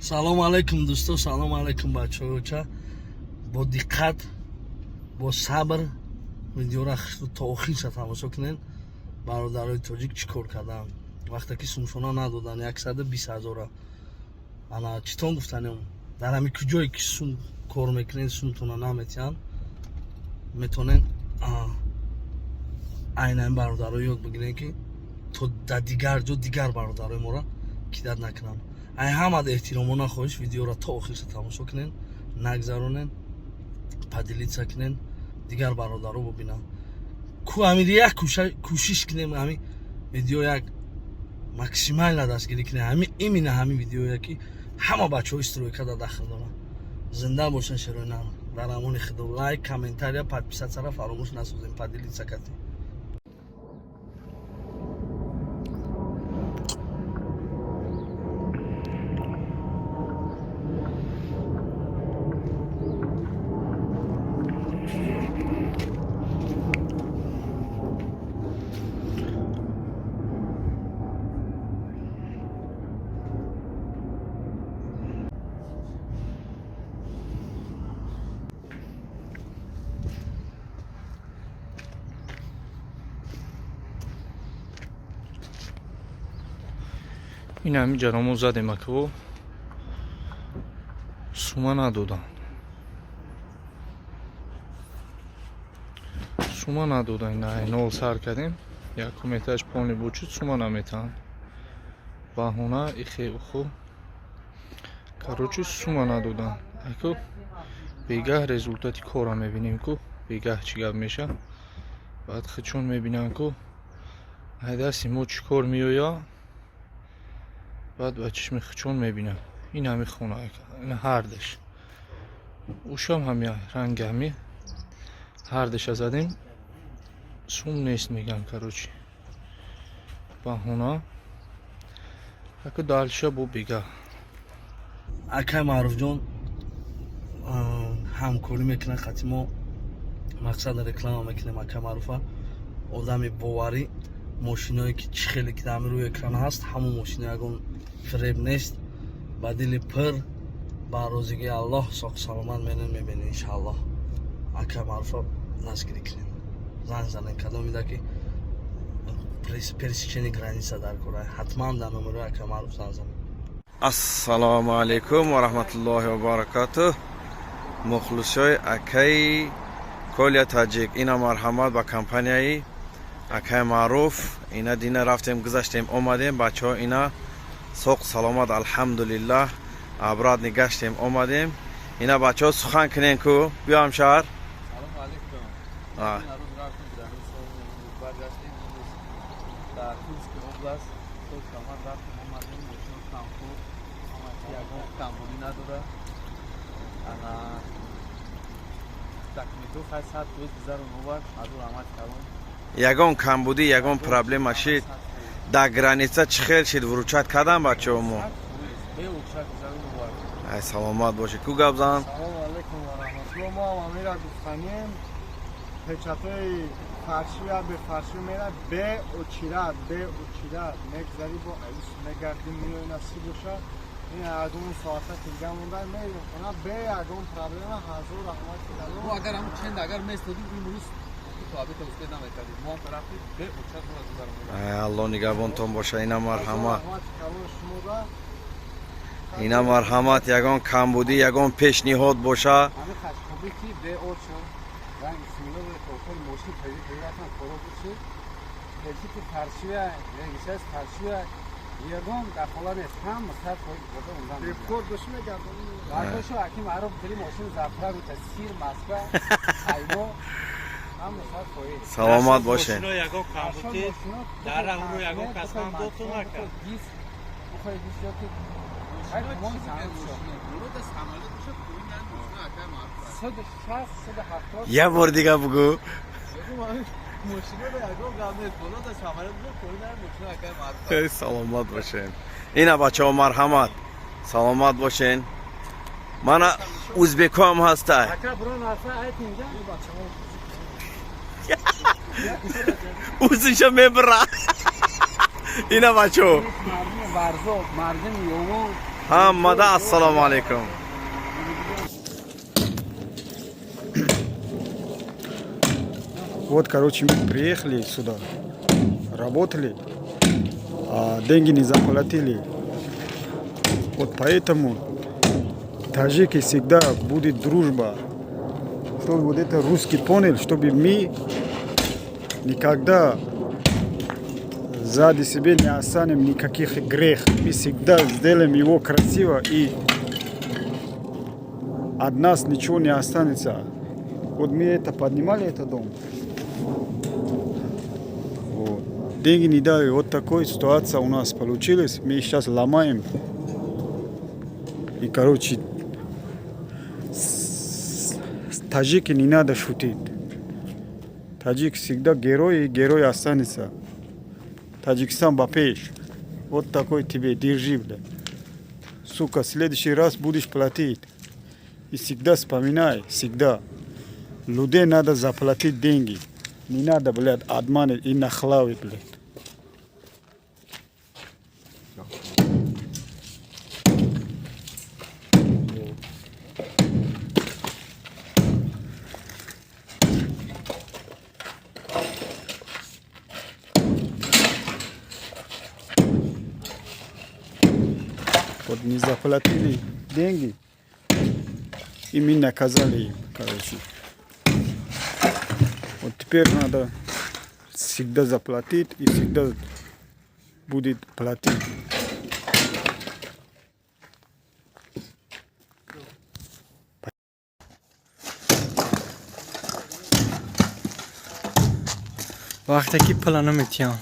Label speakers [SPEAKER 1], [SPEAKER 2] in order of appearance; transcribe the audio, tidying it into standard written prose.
[SPEAKER 1] салом алайкум дӯстон, салом алайкум бачаҳоча. Бо диққат, бо сабр видеоро то охирша тамошо кунед. бародарои тоҷик чӣ кор карданд вақте ки сумшона надоданд 120,000 ана читон гуфтанем дар ҳами куҷое ки сум кор мекунед сумтона наметиҳанд метонен айнан бародаро ёд бигиред ки то дар дигар ҷо дигар бародарои моро кидат накунанд. ай ҳамаат эҳтиромона хоҳиш видеоро то охирша тамошо кунед, нагзаронед, падилитса кунед, дигар бародаро бубинанд. ҳамин як кӯшиш кунем ҳамин видео як максимально дастгирӣ кунем. именно ҳамин видеое ки ҳама бачаҳо истирока дар дахл доранд. зинда бошен шерои нар. дар амони худо. лайк, комментария, подписатсияро фаромӯш насозем. падилитса кунед.
[SPEAKER 2] این همین جرامو زدیم اکو سوما ندودن این نول سر کردیم یک کمیتهش پانی بوچید سوما نمیتن بهونه ایخی اخو کاروچی سوما ندودن اکو بیگه رزولتاتی کورا میبینیم کو بیگه چی گب میشه بعد خچون میبینن کو هدستی مو چی کور میویا بعد بچشم خچون میبینم این همی خونه این هردش اوشام همی رنگ همی هردش زدیم سوم نیست میگن کاروچی بهونه اکو دالشا بو بیگه
[SPEAKER 1] акай маъруфҷон ҳамкорӣ мекунад хати мо мақсад реклама мекунем. акай маъруфа одами боварӣ мошиное ки чӣ хеле ки дар рӯи экран ҳаст ҳамон мошина ягон фиреб нест ба дили пир ба розигии аллоҳ соҳ саломат менен мебинед иншааллоҳ. акай маъруфа дастгирӣ кунед, занг занед кадомида ки пересечени граница дар кора ҳатман дар номерои акай маъруф занг занед.
[SPEAKER 3] Assalomu alaykum va rahmatullohi va barakatuh. Muxlisoy akay Kolya Tajik ina marhamat ba kompaniyai akay ma'ruf ina dina raftem guzashtem omadem bacho ina soq salomat alhamdulillah abrad nigashtem omadem ina bacho sukhan kinen ku biam shahar.
[SPEAKER 4] Assalomu alaykum. Dar Kursk oblast to kamar raftem omadem moshino kampu ягон камбуди надора ана такмиту хасад рӯз гузаронувар азу рамат кардам
[SPEAKER 3] Ягон камбуди ягон проблема шид да граница чихел шид вручат кадан бачо мо
[SPEAKER 4] бе урчат гузаронувар.
[SPEAKER 3] ай саломат бошед ку габзан.
[SPEAKER 5] Салому алейкум ва rahmatulloh. мо амира гуфтанем печатои фаршия бе фарши мера бе очират мегзари бо айс мегардим миёна си боша این ادون ساعت دیگه موندن میریم اونا به ادون پرابلم حضور رحمت کردن
[SPEAKER 4] ما اگر هم چند اگر میستادیم این روز تو ابی تو اسکید نمیکردیم ما طرفی به اوچت رو گذارم.
[SPEAKER 3] ای الله نگهبانتون باشه. اینا مرحمت
[SPEAKER 5] شما
[SPEAKER 3] اینا مرحمت یگان کمبودی یگان پیشنهاد باشه.
[SPEAKER 4] همه خشخوبی کی به اوچن رنگ سیمینو به توکل موشی پیداتن کارو بچه هرچی که فرشیه رنگیشه از فرشیه یگان دخولا نیست هم مستد خواهی بوده اوندن
[SPEAKER 5] به خود بشه میگردونیم
[SPEAKER 4] برداشو حکیم عرب دلی ماشین زفرگ و تسیر مسکه ایمو هم مستد خواهی
[SPEAKER 3] سلامت باشه.
[SPEAKER 6] ماشینو یگان کمبودی در راه رو یگان کسان دوتون نکرد
[SPEAKER 4] گیس بخواه گیس یا که خیلی کمان سهمه بشه درود از حماله بشه کوین در ماشین اکر معرفت 160 170
[SPEAKER 3] یه بار دیگه بگو.
[SPEAKER 4] ماشینو به یگان قبل درود از حماله بشه کوین در ماشین اکر معرفت.
[SPEAKER 3] سلامت باشین. اینا بچه ها مرحمت سلامت باشین. من ازبک هم هسته.
[SPEAKER 5] اکر بران حرفه ایت اینجا
[SPEAKER 3] اوزشو میبره. اینا بچه ها
[SPEAKER 4] مردم برزا مردم یومو
[SPEAKER 3] Hamada assalomu alaykum.
[SPEAKER 5] Вот, короче, мы приехали сюда, работали, а деньги не заплатили. Вот поэтому таджики всегда будет дружба. Чтобы вот это русский понял, чтобы мы никогда сзади себе не оставим никаких грех. Мы всегда сделаем его красиво, и от нас ничего не останется. Вот мы это поднимали, этот дом. Вот. Деньги не дали. Вот такая ситуация у нас получилась. Мы сейчас ломаем. И, короче, с таджики не надо шутить. Таджик всегда герой, и герой останется. Таджикистан бапеш. Вот такой тебе, держи, бля. Сука, в следующий раз будешь платить. И всегда вспоминай, всегда. Людей надо заплатить деньги. Не надо, блядь, обманывать и нахлавить, блядь. Вот не заплатили деньги, и мы наказали им, короче. Вот теперь надо всегда заплатить и всегда будет платить.
[SPEAKER 6] وقتی که پلانو میتیان